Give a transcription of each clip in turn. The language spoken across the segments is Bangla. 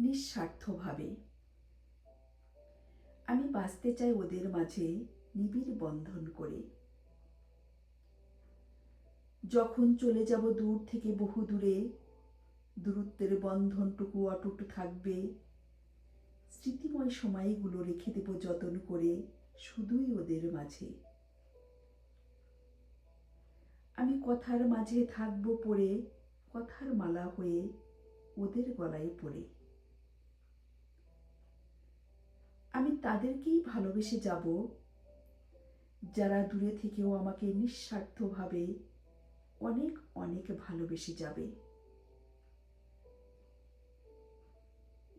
নিঃস্বার্থভাবে। আমি বাঁচতে চাই ওদের মাঝে নিবিড় বন্ধন করে। যখন চলে যাব দূর থেকে বহু দূরে, দূরত্বের বন্ধনটুকু অটুট থাকবে। স্মৃতিময় সময়গুলো রেখে দেব যতন করে শুধুই ওদের মাঝে। আমি কথার মাঝে থাকব পড়ে, কথার মালা হয়ে ওদের গলায় পড়ে। আমি তাদেরকেই ভালোবেসে যাব যারা দূরে থেকেও আমাকে নিঃস্বার্থভাবে অনেক অনেক ভালোবেসে যাবে।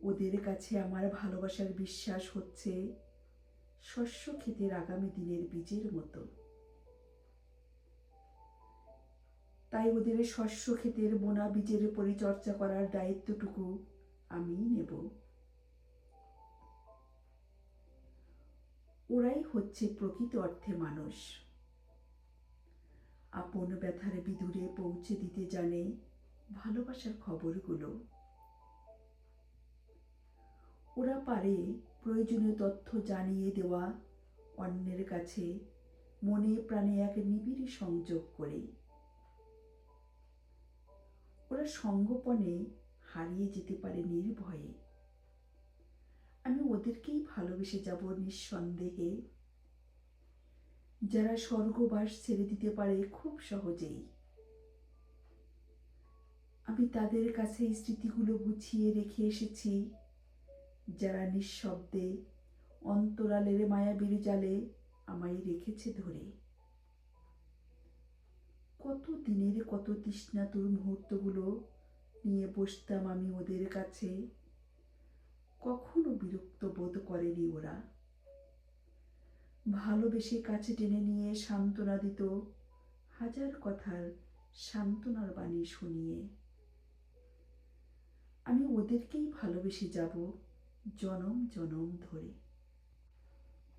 ওদের কাছে আমার ভালোবাসার বিশ্বাস হচ্ছে শস্য ক্ষেতের আগামী দিনের বীজের মতো। তাই ওদের শস্য ক্ষেতের বোনা বীজের পরিচর্যা করার দায়িত্বটুকু আমিই নেব। ওরাই হচ্ছে প্রকৃত অর্থে মানুষ। আপন ব্যথার বিদুরে পৌঁছে দিতে জানে ভালোবাসার খবরগুলো। ওরা পারে প্রয়োজনীয় তথ্য জানিয়ে দেওয়া অন্যের কাছে মনে প্রাণে এক নিবিড় সংযোগ করে। ওরা সঙ্গোপনে হারিয়ে যেতে পারে নির্ভয়ে। আমি ওদেরকেই ভালোবেসে যাব নিঃসন্দেহে, যারা স্বর্গবাস ছেড়ে দিতে পারে খুব সহজেই। আমি তাদের কাছে এই স্মৃতিগুলো গুছিয়ে রেখে এসেছি, যারা নিঃশব্দে অন্তরালের মায়াবীর জালে আমায় রেখেছে ধরে। কত দিনের কত তৃষ্ণাতুর মুহূর্তগুলো নিয়ে বসতাম আমি ওদের কাছে। কখনো বিরক্ত বোধ করেনি ওরা। ভালোবেসে কাছে টেনে নিয়ে সান্ত্বনা দিত হাজার কথার সান্ত্বনার বাণী শুনিয়ে। আমি ওদেরকেই ভালোবেসে যাব জনম জনম ধরে।